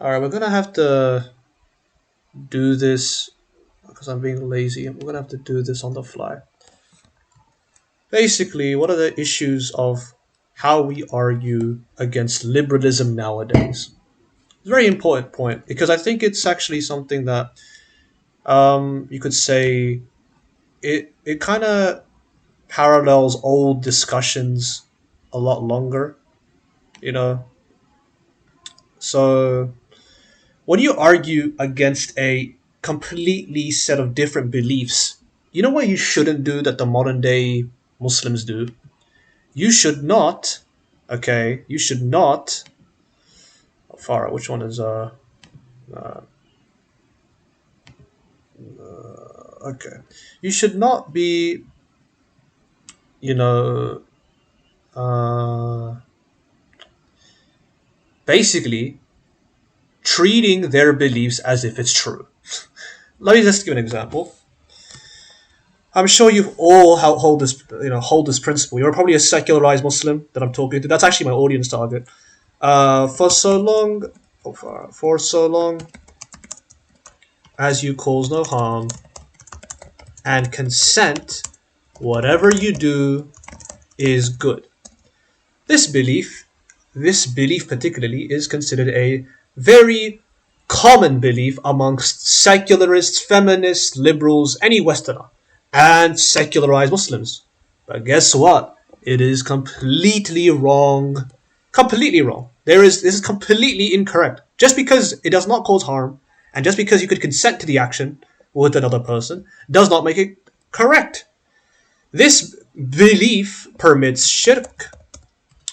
Alright, we're gonna have to do this because I'm being lazy. We're gonna have to do this on the fly. Basically, what are the issues of how we argue against liberalism nowadays? It's a very important point because I think it's actually something that you could say it kind of parallels old discussions a lot longer, you know. So when you argue against a completely set of different beliefs, you know what you shouldn't do that the modern day Muslims do? You should not, okay, you should not, Farah, which one is, uh, okay. You should not be, you know, uh, basically treating their beliefs as if it's true. Let me just give an example. I'm sure you've all hold this, hold this principle. You're probably a secularized Muslim that I'm talking to. That's actually my audience target. For so long, for so long as you cause no harm and consent, whatever you do is good. This belief, this belief particularly, is considered a very common belief amongst secularists, feminists, liberals, any Westerner, and secularized Muslims. But guess what? It is completely wrong. Completely wrong. This is completely incorrect. Just because it does not cause harm, and just because you could consent to the action with another person, does not make it correct. This belief permits shirk,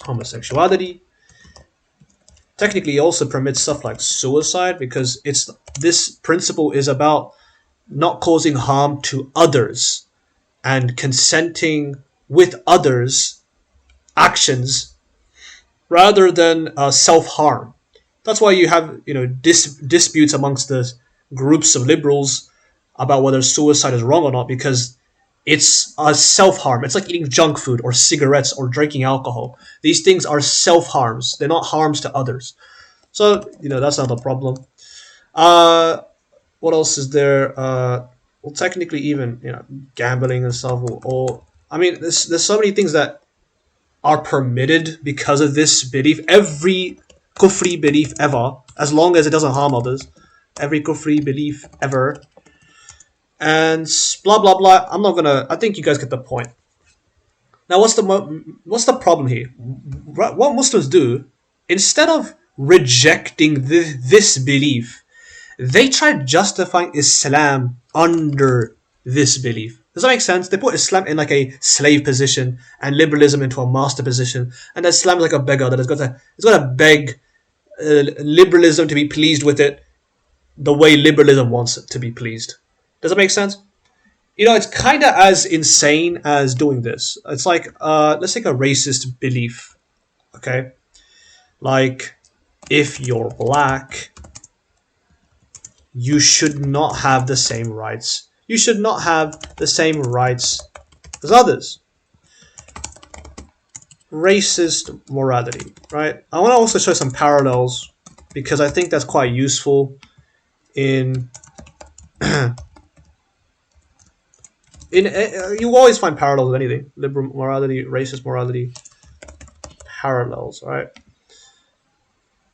homosexuality. Technically, it also permits stuff like suicide because this principle is about not causing harm to others and consenting with others' actions rather than self harm. That's why you have disputes amongst the groups of liberals about whether suicide is wrong or not because it's a self harm. It's like eating junk food or cigarettes or drinking alcohol. These things are self harms. They're not harms to others. So that's not a problem. Uh, what else is there? Well, technically, even gambling and stuff. Or I mean, there's so many things that are permitted because of this belief. Every kufri belief ever, as long as it doesn't harm others, every kufri belief ever, and blah blah blah. I'm not gonna. I think you guys get the point. Now, what's the problem here? What Muslims do instead of rejecting this belief, they try justifying Islam under this belief. Does that make sense? They put Islam in like a slave position and liberalism into a master position, and Islam is like a beggar that has got to beg liberalism to be pleased with it the way liberalism wants it to be pleased. Does that make sense? It's kind of as insane as doing this. It's like, let's take a racist belief, okay? Like, if you're black, you should not have the same rights. You should not have the same rights as others. Racist morality, right? I want to also show some parallels because I think that's quite useful in you always find parallels with anything. Liberal morality, racist morality, parallels, right?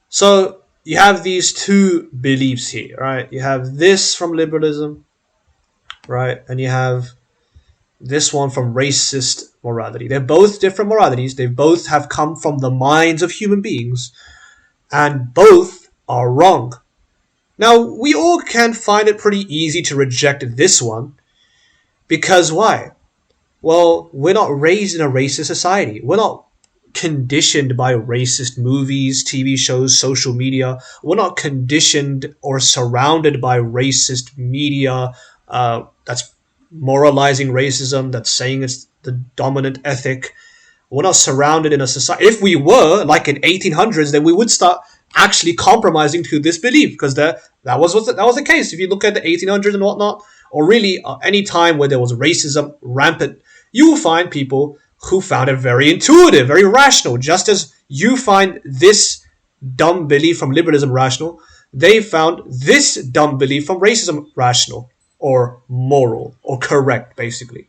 So you have these two beliefs here, right? You have this from liberalism, right? And you have this one from racist morality. They're both different moralities. They both have come from the minds of human beings, and both are wrong. Now, we all can find it pretty easy to reject this one because why? Well, we're not raised in a racist society. We're not conditioned by racist movies, TV shows, social media. We're not conditioned or surrounded by racist media that's moralizing racism, that's saying it's the dominant ethic. We're not surrounded in a society. If we were, like in 1800s, then we would start actually compromising to this belief because that was the case. If you look at the 1800s and whatnot, or really any time where there was racism rampant, you will find people who found it very intuitive, very rational. Just as you find this dumb belief from liberalism rational, they found this dumb belief from racism rational or moral or correct, basically.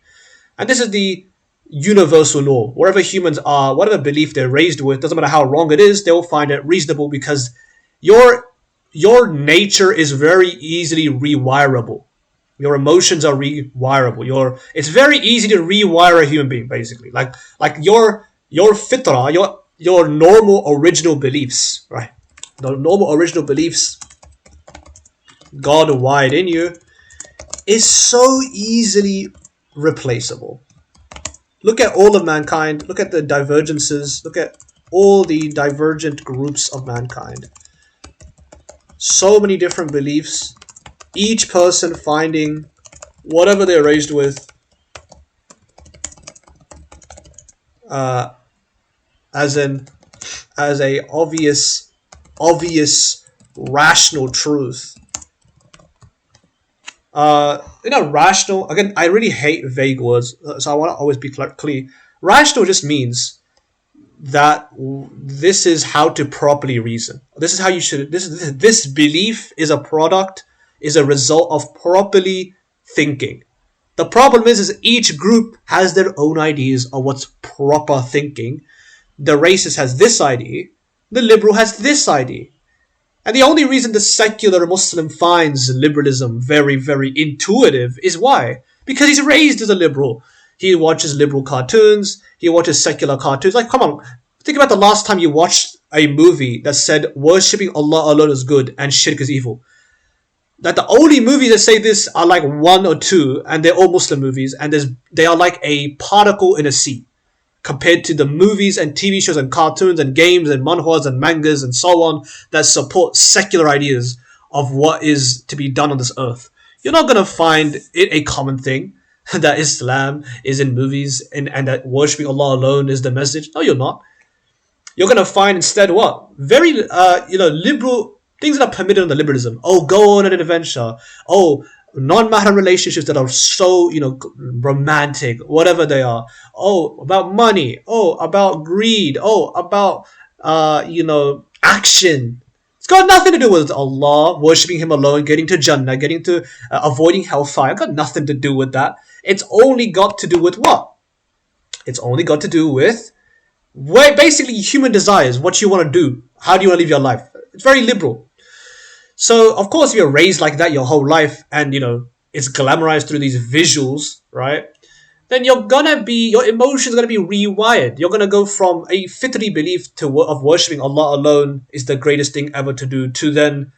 And this is the universal law. Wherever humans are, whatever belief they're raised with, doesn't matter how wrong it is, they'll find it reasonable because your your nature is very easily rewirable. Your emotions are rewirable. It's very easy to rewire a human being, basically. Like your fitra, your normal original beliefs, right? The normal original beliefs God wired in you is so easily replaceable. Look at all of mankind. Look at the divergences. Look at all the divergent groups of mankind. So many different beliefs. Each person finding whatever they're raised with as a obvious rational truth. Rational, again, I really hate vague words, so I want to always be clear. Rational just means that this is how to properly reason. This is how you should. This belief is a product, is a result of properly thinking. The problem is each group has their own ideas of what's proper thinking. The racist has this idea, the liberal has this idea. And the only reason the secular Muslim finds liberalism very, very intuitive is why? Because he's raised as a liberal. He watches liberal cartoons, he watches secular cartoons. Like, come on, think about the last time you watched a movie that said worshipping Allah alone is good and shirk is evil. That the only movies that say this are like one or two, and they're all Muslim movies, and they are like a particle in a sea compared to the movies and TV shows and cartoons and games and manhwas and mangas and so on that support secular ideas of what is to be done on this earth. You're not going to find it a common thing that Islam is in movies and that worshipping Allah alone is the message. No, you're not. You're going to find instead what? Very, liberal things that are permitted under liberalism. Oh, go on an adventure. Oh, non-mahram relationships that are so, romantic, whatever they are. Oh, about money. Oh, about greed. Oh, about, action. It's got nothing to do with Allah, worshipping Him alone, getting to Jannah, getting to avoiding hellfire. It's got nothing to do with that. It's only got to do with what? It's only got to do with basically human desires, what you want to do. How do you want to live your life? It's very liberal. So, of course, if you're raised like that your whole life and, it's glamorized through these visuals, right? Then your emotions are going to be rewired. You're going to go from a fitri belief of worshipping Allah alone is the greatest thing ever to do to then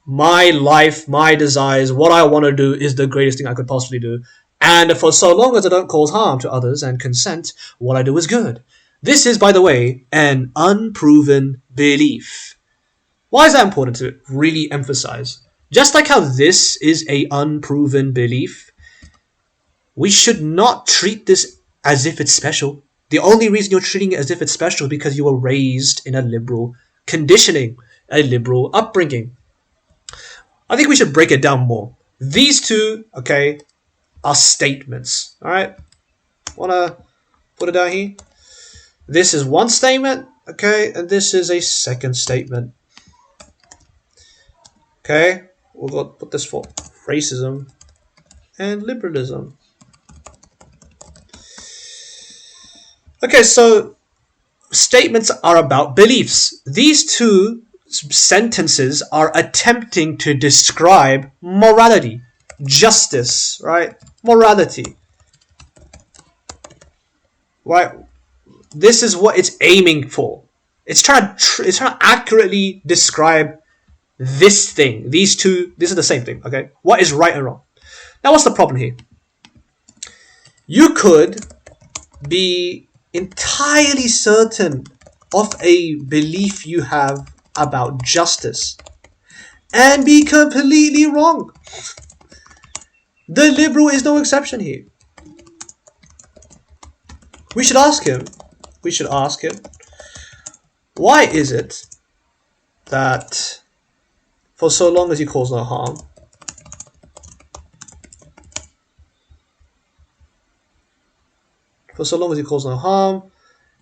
my life, my desires, what I want to do is the greatest thing I could possibly do. And for so long as I don't cause harm to others and consent, what I do is good. This is, by the way, an unproven belief. Why is that important to really emphasize? Just like how this is an unproven belief, we should not treat this as if it's special. The only reason you're treating it as if it's special is because you were raised in a liberal conditioning, a liberal upbringing. I think we should break it down more. These two, okay, are statements. All right, want to put it down here? This is one statement, okay, and this is a second statement. Okay, we'll put this for racism and liberalism. Okay, so statements are about beliefs. These two sentences are attempting to describe morality, justice, right? Morality. Right? This is what it's aiming for. It's trying to accurately describe this thing. These two, this is the same thing, okay? What is right and wrong? Now, what's the problem here? You could be entirely certain of a belief you have about justice and be completely wrong. The liberal is no exception here. We should ask him, why is it that for so long as he causes no harm,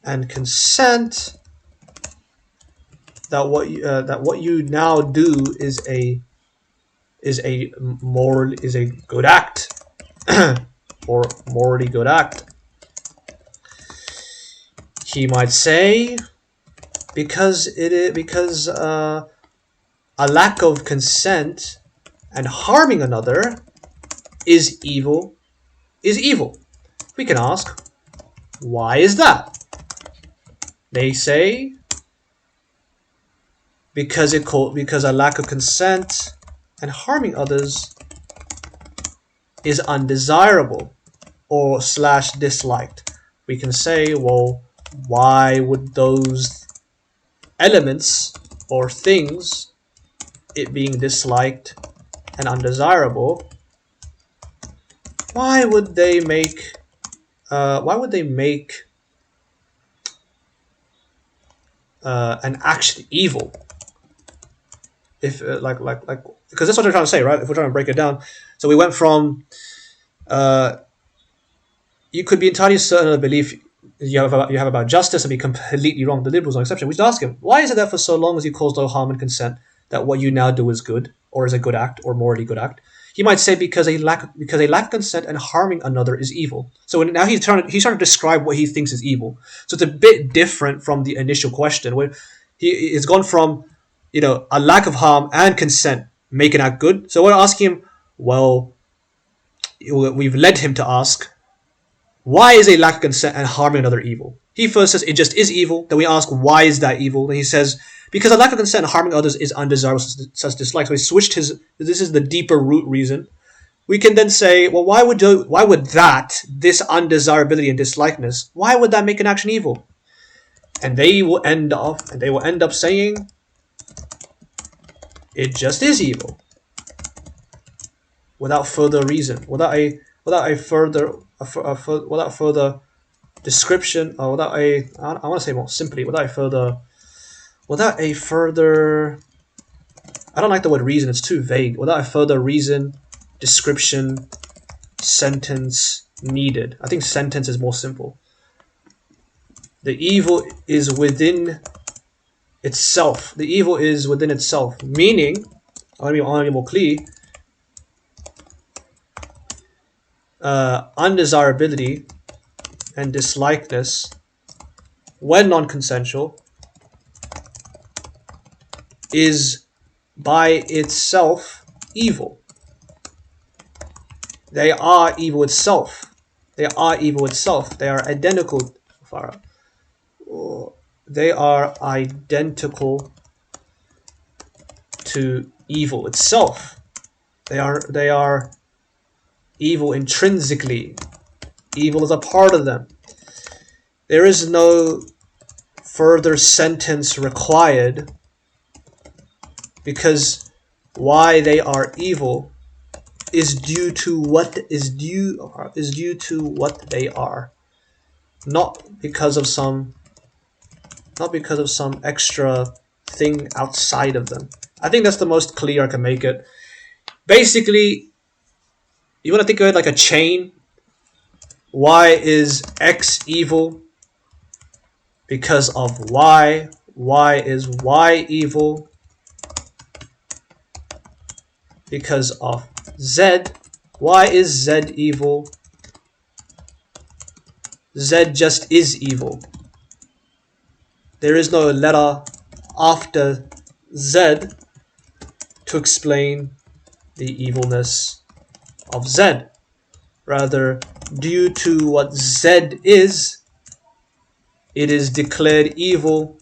and consent, that what you now do is a good act or morally good act. He might say because a lack of consent and harming another is evil. We can ask, why is that? They say because a lack of consent and harming others is undesirable or slash disliked. We can say, well, why would those elements or things, it being disliked and undesirable, why would they make an action evil? If like because that's what they're trying to say, right? If we're trying to break it down, so we went from you could be entirely certain of the belief you have about justice and be completely wrong. The liberals are an exception. We should ask him, why is it that for so long as you caused no harm and consent, that what you now do is good or is a good act or morally good act? He might say because a lack of consent and harming another is evil. So now he's trying to describe what he thinks is evil. So it's a bit different from the initial question where it's gone from a lack of harm and consent make an act good. So we're asking him, well, we've led him to ask, why is a lack of consent and harming another evil? He first says it just is evil. Then we ask, why is that evil? Then he says, because a lack of consent and harming others is undesirable, such dislike. So he switched this is the deeper root reason. We can then say, well, why would this undesirability and dislikeness, why would that make an action evil? And they will end up saying, it just is evil. Without further reason, without further description, or I want to say more simply, without a further, I don't like the word reason, it's too vague. Without a further reason, description, sentence needed. I think sentence is more simple. The evil is within itself. The evil is within itself. Meaning, I want to be more clear. Undesirability and dislikeness, when non-consensual, is by itself evil. They are evil itself. They are identical. They are identical to evil itself. They are evil intrinsically. Evil is a part of them. There is no further sentence required, because why they are evil is due to what they are, not because of some extra thing outside of them. I think that's the most clear I can make it. Basically, you want to think of it like a chain. Why is X evil? Because of Y. Why is Y evil? Because of Z. Why is Z evil? Z just is evil. There is no letter after Z to explain the evilness of Z. Rather, due to what Z is, it is declared evil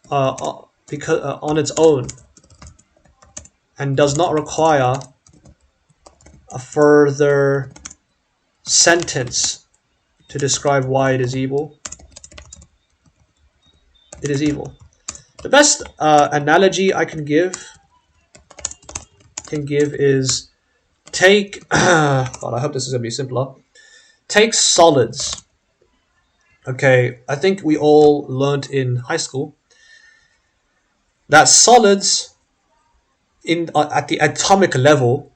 because on its own, and does not require a further sentence to describe why it is evil. It is evil. The best analogy I can give is take God, I hope this is gonna be simpler. Take solids. Okay, I think we all learned in high school that solids at the atomic level,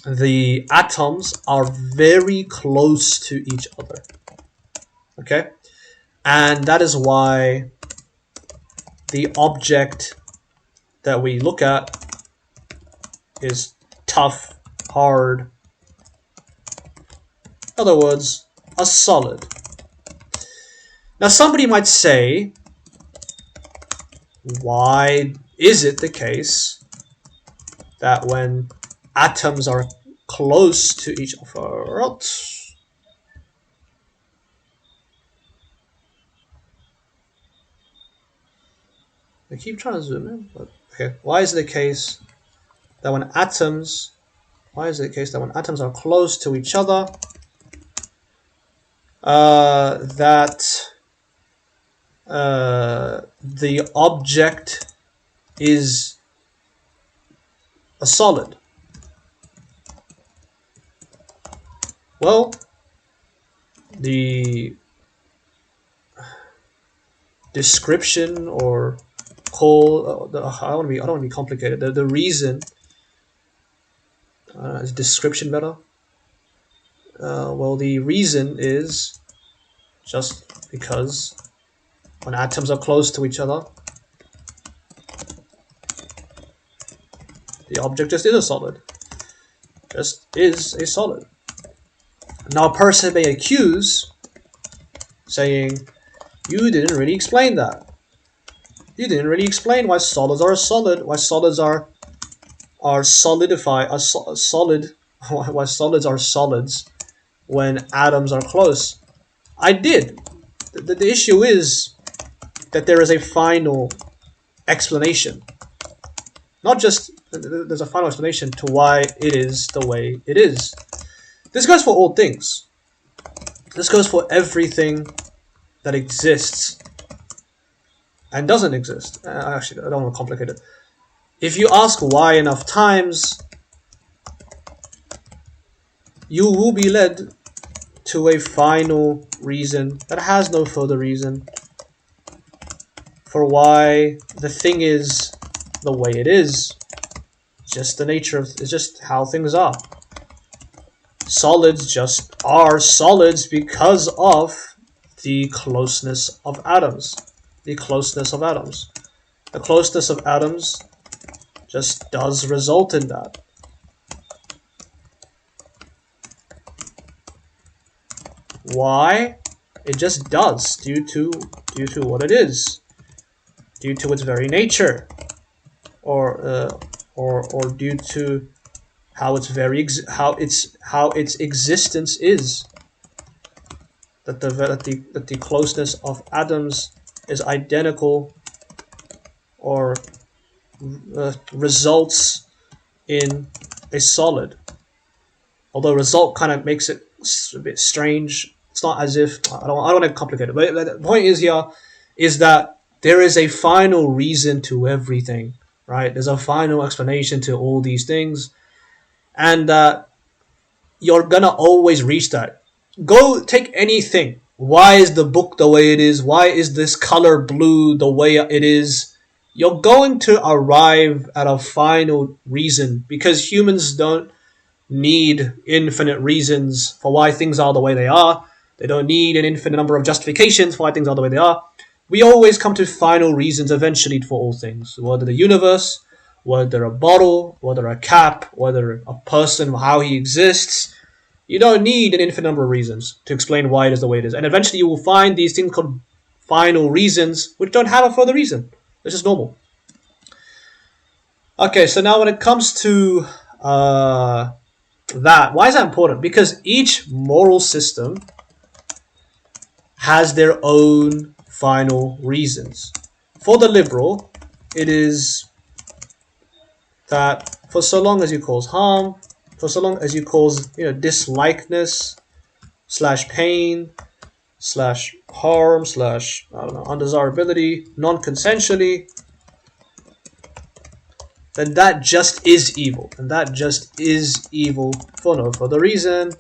the atoms are very close to each other. Okay? And that is why the object that we look at is tough, hard. In other words, a solid. Now somebody might say, why is it the case that when atoms are close to each other, I keep trying to zoom in, but okay. Why is it the case that when atoms are close to each other, that the object is a solid? Well, the description or I don't want to be complicated. The reason is description better? Well, the reason is just because when atoms are close to each other, the object just is a solid. Just is a solid. Now a person may accuse, saying, you didn't really explain that. You didn't really explain why solids are a solid, why solids are solidified, solid, why solids are solids when atoms are close. I did. The issue is that there is a final explanation. Not just there's a final explanation to why it is the way it is. This goes for all things. This goes for everything that exists and doesn't exist. Actually, I don't want to complicate it. If you ask why enough times, you will be led to a final reason that has no further reason for why the thing is the way it is. Just the nature of it's just how things are. Solids just are solids because of the closeness of atoms. The closeness of atoms. The closeness of atoms just does result in that. Why? It just does, due to what it is, due to its very nature, or due to how its existence is. That the closeness of atoms is identical, or results in a solid. Although result kind of makes it a bit strange. It's not as if I don't want to complicate it, but the point is here is that there is a final reason to everything, right? There's a final explanation to all these things, and you're gonna always reach that. Go take anything. Why is the book the way it is? Why is this color blue the way it is? You're going to arrive at a final reason, because humans don't need infinite reasons for why things are the way they are. They don't need an infinite number of justifications for why things are the way they are. We always come to final reasons eventually for all things. Whether the universe, whether a bottle, whether a cap, whether a person, how he exists. You don't need an infinite number of reasons to explain why it is the way it is. And eventually you will find these things called final reasons, which don't have a further reason. It's just normal. Okay, so now when it comes to that, why is that important? Because each moral system has their own final reasons. For the liberal, it is that for so long as you cause harm, for so long as you cause dislikeness / pain / harm / undesirability non-consensually, then that just is evil, and that just is evil for no further reason.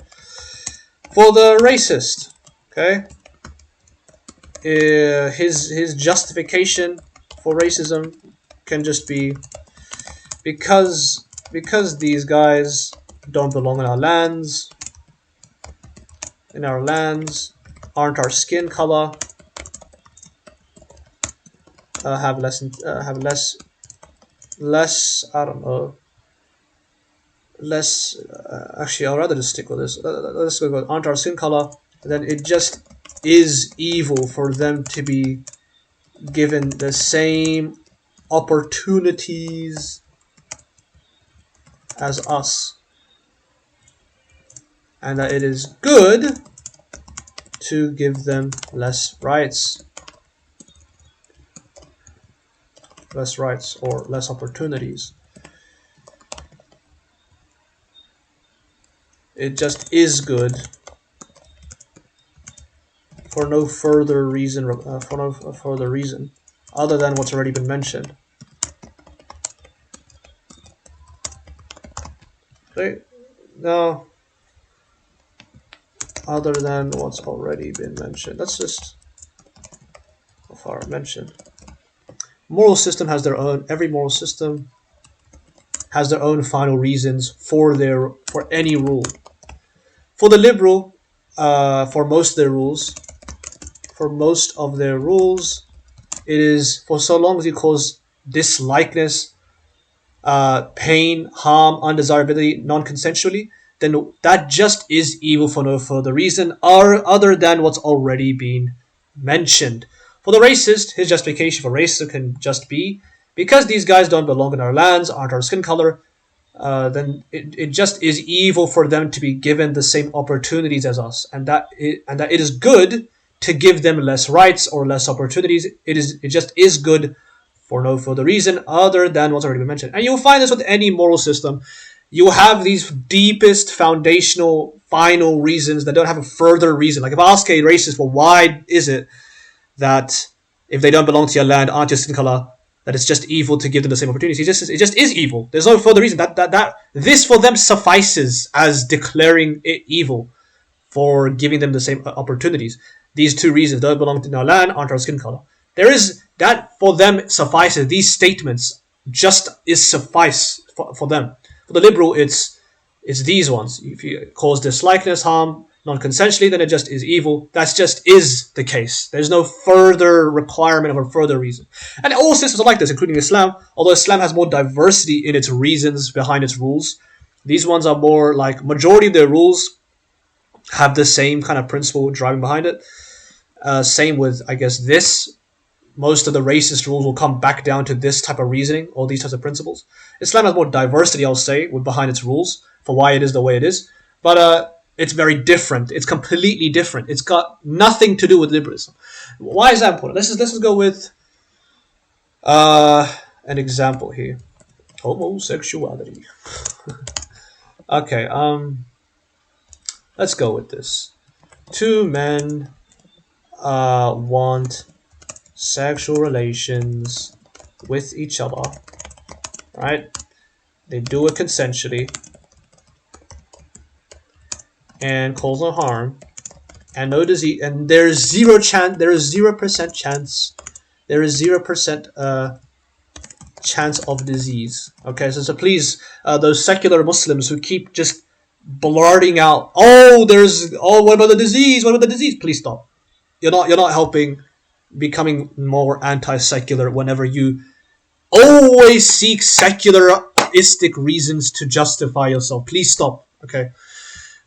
For the racist, okay, his justification for racism can just be because these guys don't belong in our lands, aren't our skin color, have less, I don't know, less, actually, I'll rather just stick with this. Let's go with aren't our skin color, then it just is evil for them to be given the same opportunities as us, and that it is good to give them less rights or less opportunities. It just is good for no further reason, other than what's already been mentioned. Okay, now, other than what's already been mentioned. That's just how far mentioned. Moral system has their own. Every moral system has their own final reasons for any rule. For the liberal, for most of their rules, it is for so long as you cause dislikeness, pain, harm, undesirability, non-consensually, then that just is evil for no further reason other than what's already been mentioned. For the racist, his justification for racism can just be because these guys don't belong in our lands, aren't our skin color, then it just is evil for them to be given the same opportunities as us, and that it is good to give them less rights or less opportunities. It just is good for no further reason other than what's already been mentioned. And you'll find this with any moral system. You have these deepest, foundational, final reasons that don't have a further reason. Like if I ask a racist, well, why is it that if they don't belong to your land, aren't your skin color, that it's just evil to give them the same opportunities? It just is evil. There's no further reason. That this for them suffices as declaring it evil for giving them the same opportunities. These two reasons: don't belong to our land, aren't our skin color. There is that for them suffices. These statements just is suffice for them. For the liberal, it's these ones. If you cause dislikeness, harm, non-consensually, then it just is evil. That just is the case. There's no further requirement of a further reason. And all systems are like this, including Islam. Although Islam has more diversity in its reasons behind its rules, these ones are more like majority of their rules have the same kind of principle driving behind it. Same with, I guess, this. Most of the racist rules will come back down to this type of reasoning or these types of principles. Islam has more diversity, I'll say, behind its rules for why it is the way it is. But it's very different. It's completely different. It's got nothing to do with liberalism. Why is that important? Let's just go with an example here. Homosexuality. Okay, let's go with this. Two men want sexual relations with each other, right? They do it consensually and cause no harm and no disease, and there's 0% chance chance of disease. Okay, so please, those secular Muslims who keep just blurting out, what about the disease? What about the disease? Please stop. You're not helping becoming more anti-secular whenever you always seek secularistic reasons to justify yourself. Please stop, okay?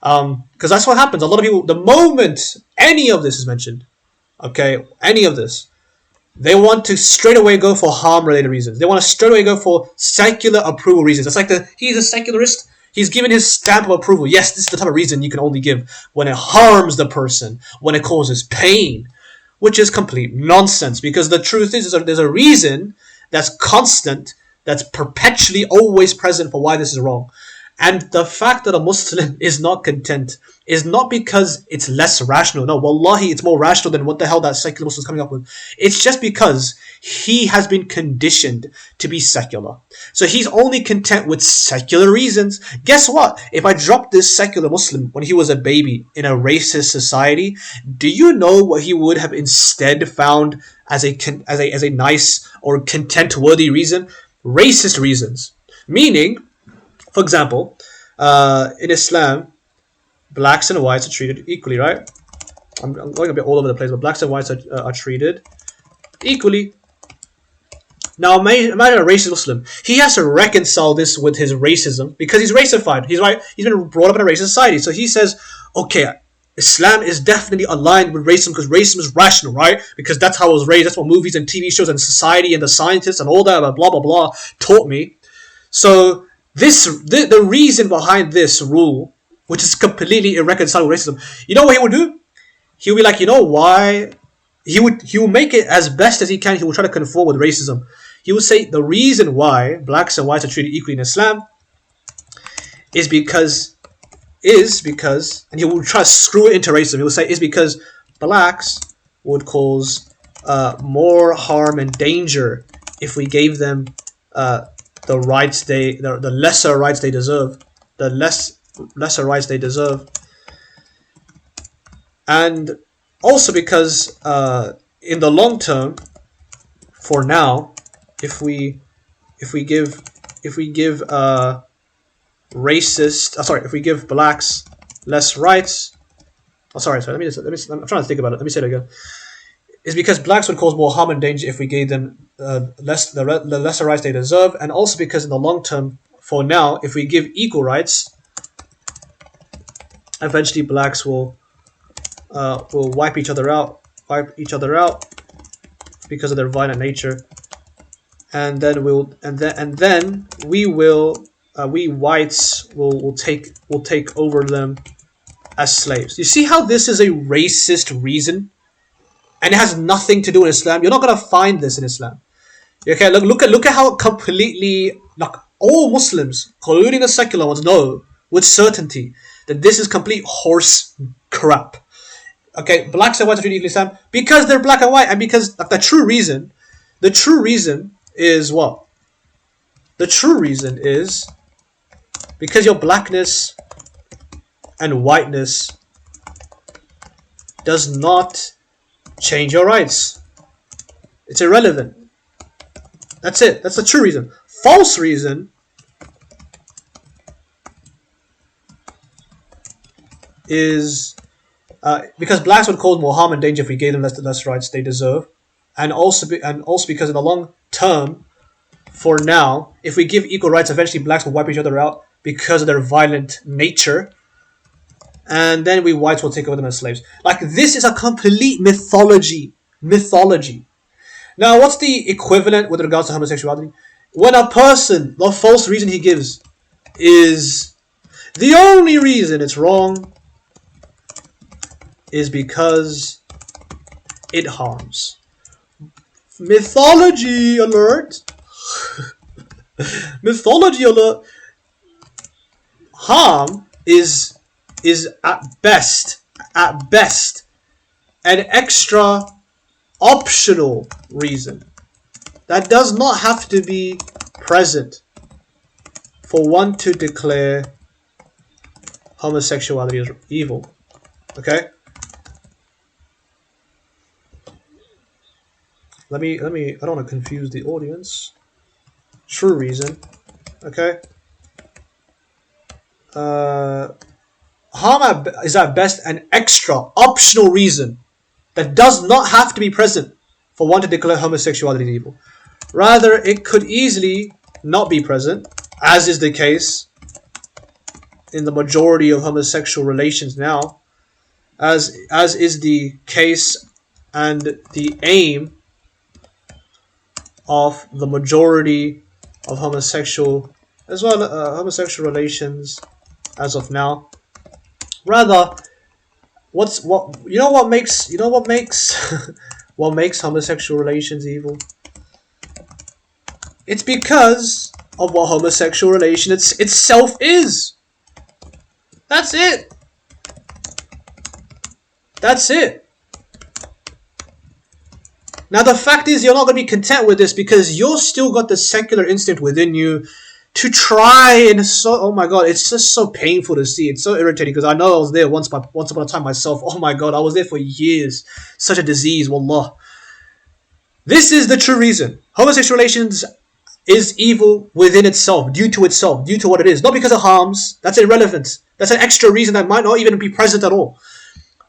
Because that's what happens. A lot of people, the moment any of this is mentioned, okay, any of this, they want to straight away go for harm-related reasons. They want to straight away go for secular approval reasons. It's like he's a secularist. He's given his stamp of approval. Yes, this is the type of reason you can only give when it harms the person, when it causes pain, which is complete nonsense. Because the truth is there's a reason that's constant, that's perpetually always present for why this is wrong. And the fact that a Muslim is not content is not because it's less rational. No, wallahi, it's more rational than what the hell that secular Muslim is coming up with. It's just because he has been conditioned to be secular. So he's only content with secular reasons. Guess what? If I dropped this secular Muslim when he was a baby in a racist society, do you know what he would have instead found as a nice or content-worthy reason? Racist reasons. Meaning, for example, In Islam, blacks and whites are treated equally, right? I'm going a bit all over the place, but blacks and whites are treated equally. Now imagine a racist Muslim. He has to reconcile this with his racism because he's racified. He's right. He's been brought up in a racist society. So he says, okay, Islam is definitely aligned with racism because racism is rational, right? Because that's how I was raised. That's what movies and TV shows and society and the scientists and all that blah blah blah taught me. So the reason behind this rule, which is completely irreconcilable with racism, you know what he would do? He would be like, you know why? He will make it as best as he can. He will try to conform with racism. He will say the reason why blacks and whites are treated equally in Islam is because, and he will try to screw it into racism. He will say is because blacks would cause more harm and danger if we gave them the lesser rights they deserve, lesser rights they deserve, and also because in the long term, for now, if we give if we give blacks less rights. Oh, sorry. I'm trying to think about it. Let me say it again. It's because blacks would cause more harm and danger if we gave them the lesser rights they deserve, and also because in the long term, for now, if we give equal rights, eventually blacks will wipe each other out because of their violent nature, and then we whites will take over them as slaves. You see how this is a racist reason, and it has nothing to do with Islam. You're not gonna find this in Islam. Okay, look at how completely, like, all Muslims, including the secular ones, know with certainty that this is complete horse crap. Okay, blacks and whites are treated equally in Islam because they're black and white, and because like, the true reason is what? The true reason is because your blackness and whiteness does not change your rights. It's irrelevant. That's it. That's the true reason. False reason is because blacks would cause more harm and danger if we gave them less rights they deserve, and also because in the long term, for now, if we give equal rights, eventually blacks will wipe each other out because of their violent nature, and then we whites will take over them as slaves. Like, this is a complete mythology. Now, what's the equivalent with regards to homosexuality? When a person, the false reason he gives is the only reason it's wrong is because it harms. Mythology alert. Mythology alert. Harm is at best an extra optional reason that does not have to be present for one to declare homosexuality as evil. Okay? Let me I don't want to confuse the audience. True reason. Okay? Harm is at best an extra optional reason that does not have to be present for one to declare homosexuality evil. Rather, it could easily not be present, as is the case in the majority of homosexual relations now, as is the case and the aim of the majority of homosexual relations as of now. Rather, what makes what makes homosexual relations evil? It's because of what homosexual relation itself is. That's it. That's it. Now the fact is, you're not going to be content with this because you're still got the secular instinct within you to try, and oh my god, it's just so painful to see. It's so irritating because I know I was there once upon a time myself. Oh my god, I was there for years. Such a disease, wallah. This is the true reason. Homosexual relations is evil within itself, due to what it is, not because it harms. That's irrelevant. That's an extra reason that might not even be present at all,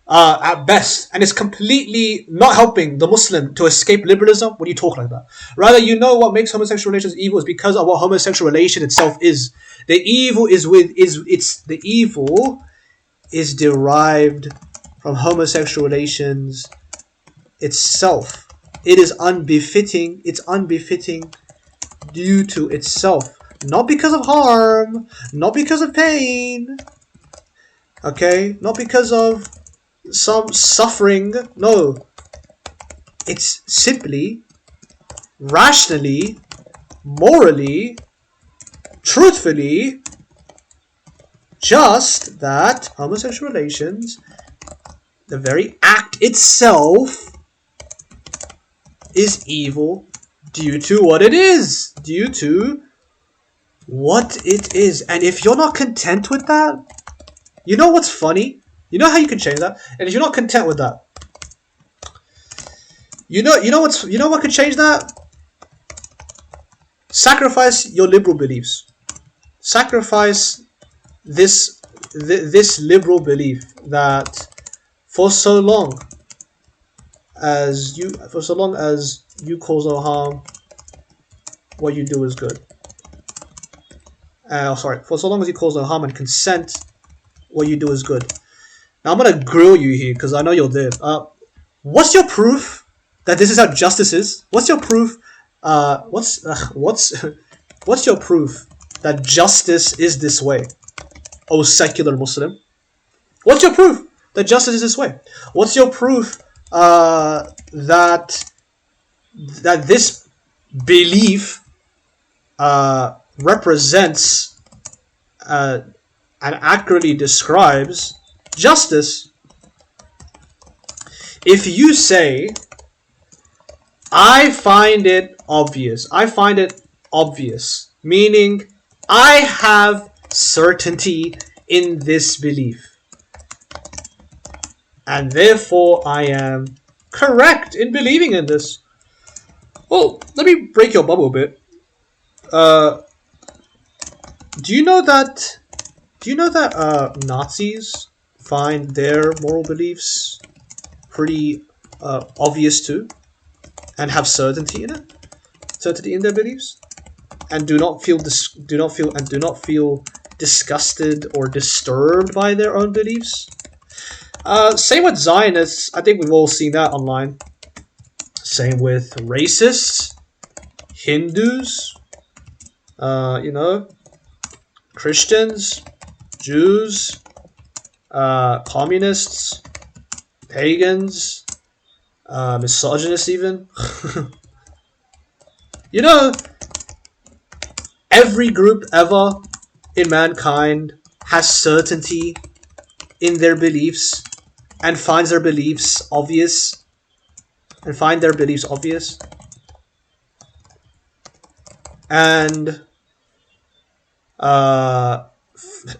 at best, and it's completely not helping the Muslim to escape liberalism when you talk like that. Rather, what makes homosexual relations evil is because of what homosexual relation itself is. The evil is derived from homosexual relations itself. It is unbefitting. It's unbefitting due to itself, not because of harm, not because of pain, okay, not because of some suffering. No, it's simply, rationally, morally, truthfully, just that homosexual relations, the very act itself, is evil due to what it is. Due to what it is. And if you're not content with that, you know what's funny? You know how you can change that? And if you're not content with that, you know what could change that? Sacrifice your liberal beliefs. Sacrifice this liberal belief that for so long as you cause no harm, what you do is good. For so long as you cause no harm and consent, what you do is good. Now I'm gonna grill you here because I know you're there. What's your proof that this is how justice is? What's your proof? What's your proof that justice is this way? Oh, secular Muslim. What's your proof that justice is this way? What's your proof that this belief represents and accurately describes justice? If you say, I find it obvious, meaning I have certainty in this belief, and therefore I am correct in believing in this. Well, let me break your bubble a bit. Do you know that Nazis find their moral beliefs pretty obvious too, and have certainty in their beliefs, and do not feel disgusted or disturbed by their own beliefs? Same with Zionists. I think we've all seen that online. Same with racists, Hindus, Christians, Jews, communists, pagans, misogynists even. Every group ever in mankind has certainty in their beliefs and finds their beliefs obvious. And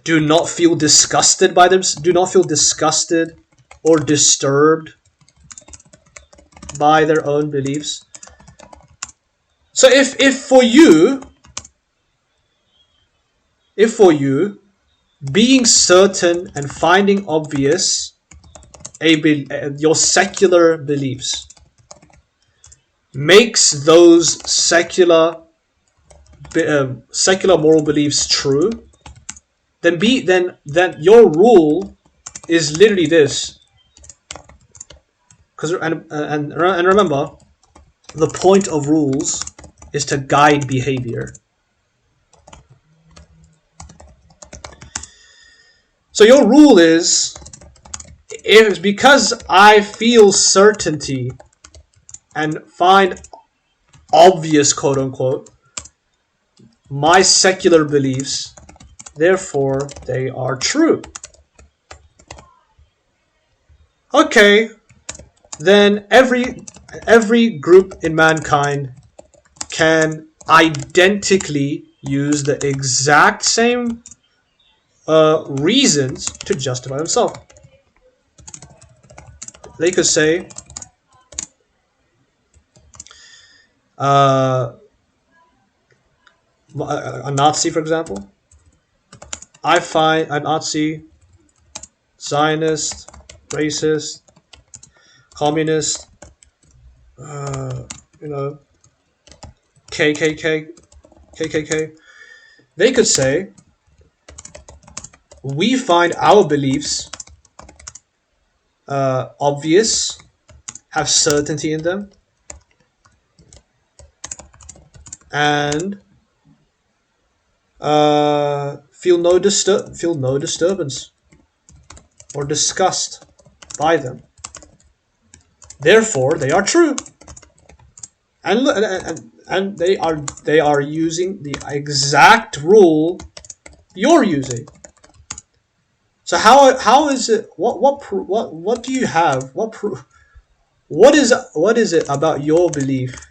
do not feel disgusted by them. Do not feel disgusted or disturbed by their own beliefs. So if for you being certain and finding obvious your secular beliefs makes those secular moral beliefs true, then your rule is literally this. And remember, the point of rules is to guide behavior. So your rule is, if because I feel certainty and find obvious, quote unquote, my secular beliefs, therefore they are true. Okay, then every group in mankind can identically use the exact same reasons to justify themselves. They could say, a Nazi, for example. I find a Nazi, Zionist, racist, communist, uh, you know, KKK, KKK. They could say, we find our beliefs obvious, have certainty in them, and feel no disturbance or disgust by them. Therefore, they are true, and they are using the exact rule you're using. So how is it? What do you have? What is it about your belief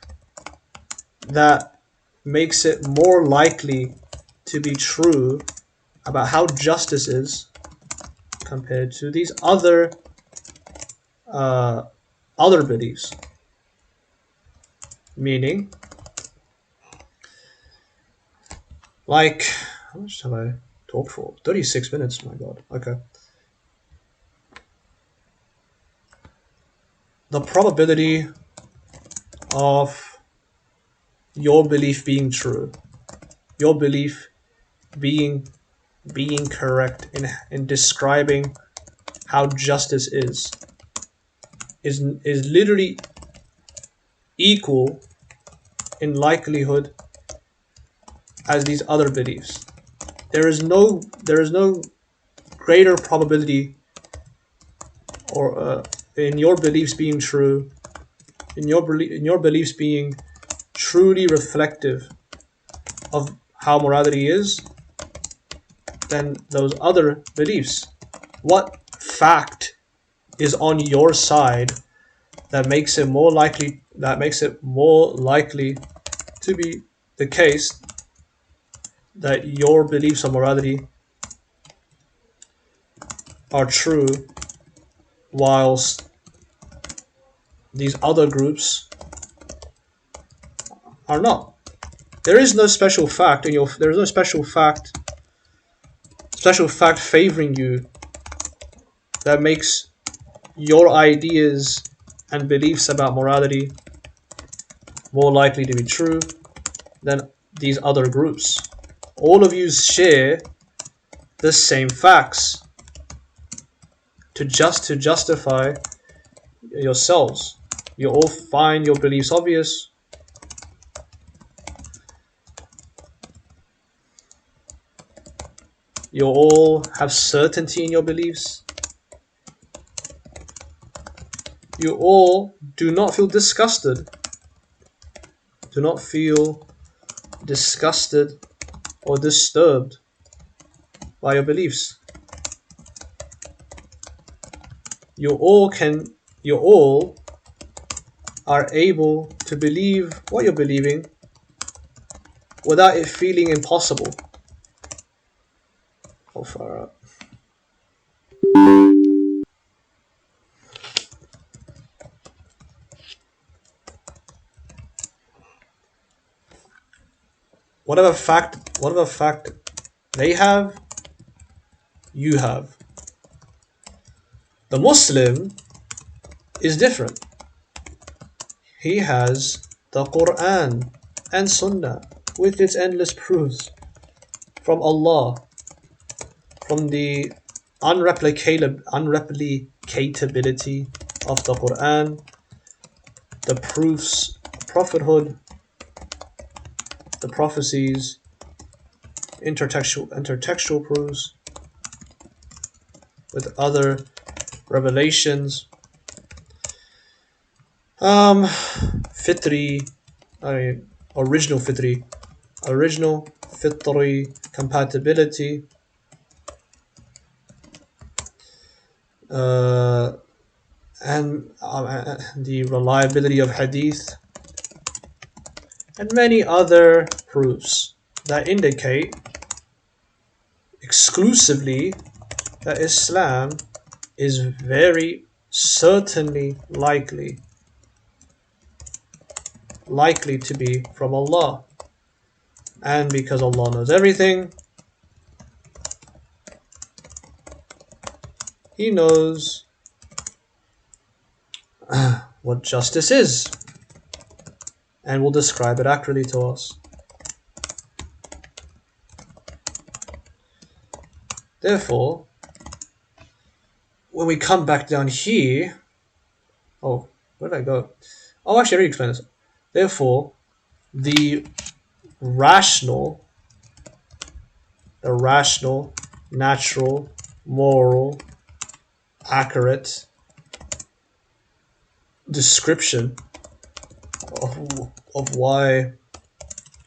that makes it more likely to be true about how justice is compared to these uh, other beliefs? Meaning, like, how much have I talked for? 36 minutes. My God. Okay. The probability of your belief being true, your belief being correct in describing how justice is literally equal in likelihood as these other beliefs. There is no greater probability or in your beliefs being true, in your beliefs being truly reflective of how morality is than those other beliefs. What fact is on your side that makes it more likely to be the case that your beliefs on morality are true, whilst these other groups are not? There is no special fact there is no special fact favoring you that makes your ideas and beliefs about morality more likely to be true than these other groups. All of you share the same facts to justify yourselves. You all find your beliefs obvious. You all have certainty in your beliefs. You all do not feel disgusted. Do not feel disgusted or disturbed by your beliefs. You all are able to believe what you're believing without it feeling impossible. How far up? Whatever fact they have, you have. The Muslim is different. He has the Quran and Sunnah with its endless proofs from Allah, from the unreplicatability of the Quran, the proofs, prophethood, the prophecies, intertextual proofs with other revelations, fitri, original fitri compatibility, and the reliability of hadith, and many other proofs that indicate exclusively that Islam is very certainly likely to be from Allah, And because Allah knows everything, He knows what justice is, and will describe it accurately to us. Therefore, when we come back down here, oh, where did I go? Oh, actually, I already explained this. Therefore, the rational, natural, moral, accurate description of why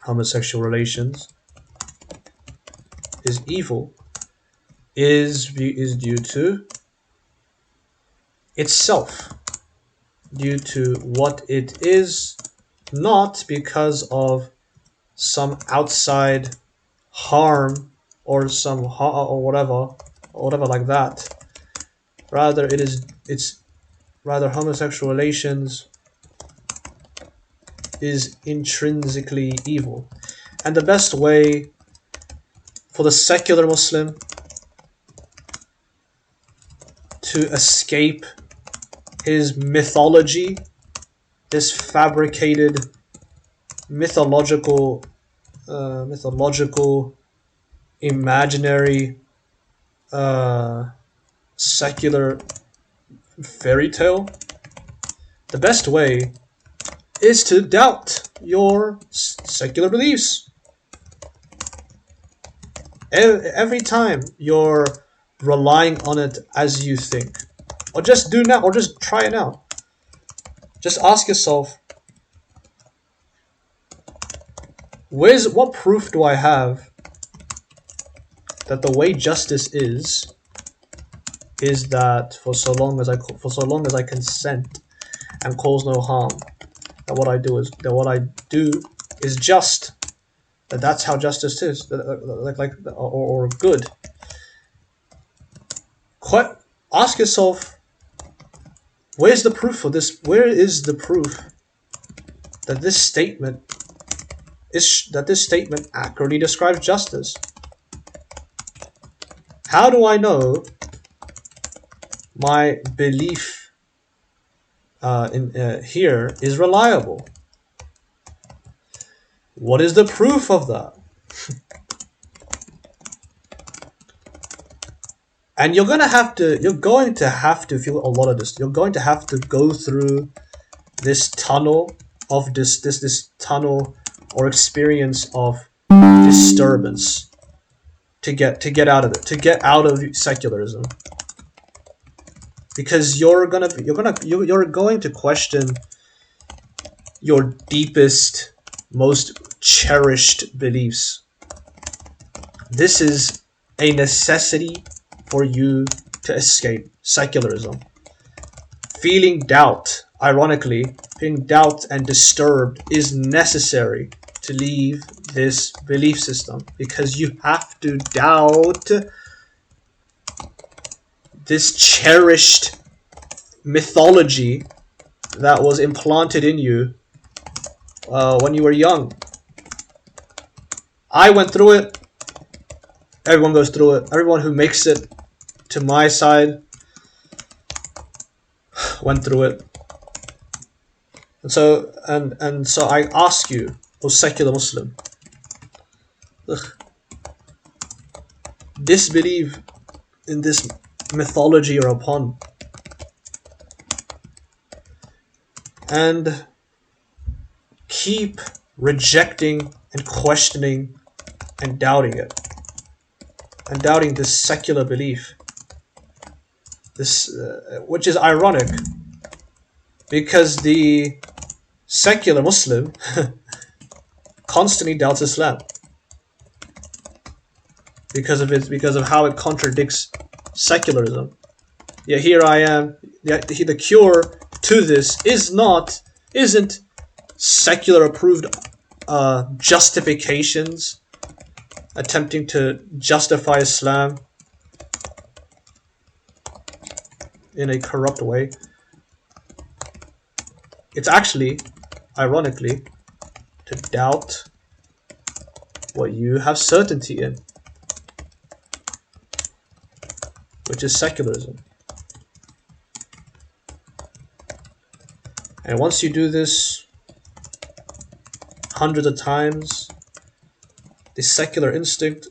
homosexual relations is evil is due to itself, due to what it is, not because of some outside harm or some or whatever like that. Rather, it's rather homosexual relations is intrinsically evil, and the best way for the secular Muslim to escape his mythology, this fabricated mythological imaginary secular fairy tale, the best way is to doubt your secular beliefs. Every time you're relying on it as you think, or just do now, or just try it now. Just ask yourself, what proof do I have that the way justice is that for so long as I consent and cause no harm, that what I do is just, that's how justice is, or good. Ask yourself, where's the proof for this? Where is the proof that this statement accurately describes justice? How do I know my belief here is reliable? What is the proof of that? And you're going to have to feel a lot of this. You're going to have to go through this tunnel of this tunnel or experience of disturbance to get out of it, to get out of secularism. Because you're going to question your deepest, most cherished beliefs. This is a necessity for you to escape secularism. Feeling doubt, ironically, feeling doubt and disturbed is necessary to leave this belief system, because you have to doubt this cherished mythology that was implanted in you when you were young. I went through it. Everyone goes through it. Everyone who makes it to my side went through it. And so I ask you, O secular Muslim, disbelieve in this mythology you're upon, and keep rejecting and questioning and doubting it, and doubting this secular belief. This, which is ironic, because the secular Muslim constantly doubts Islam because of how it contradicts secularism. Yet here I am. The cure to this isn't secular approved justifications attempting to justify Islam in a corrupt way. It's actually, ironically, to doubt what you have certainty in, which is secularism. And once you do this hundreds of times, the secular instinct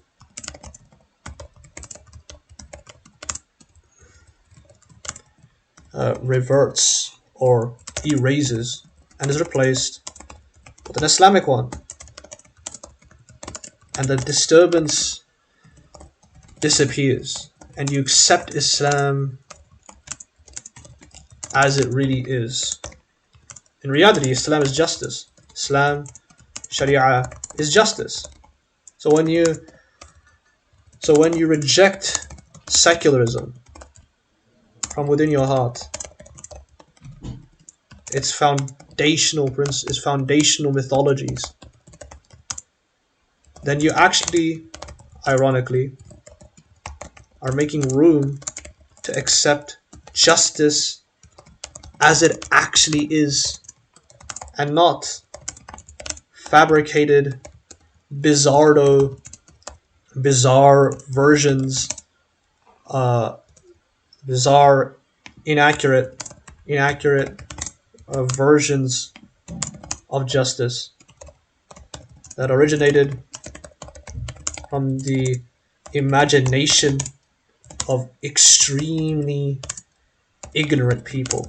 reverts or erases and is replaced with an Islamic one. And the disturbance disappears, and you accept Islam as it really is. In reality, Islam is justice. Islam, Sharia, is justice. So when you reject secularism from within your heart, its foundational mythologies, then you actually, ironically, are making room to accept justice as it actually is, and not fabricated, bizarre versions, bizarre, inaccurate versions of justice that originated from the imagination of extremely ignorant people.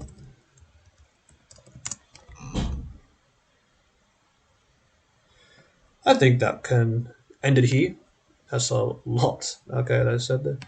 I think that can end it here. That's a lot. Okay, I said that.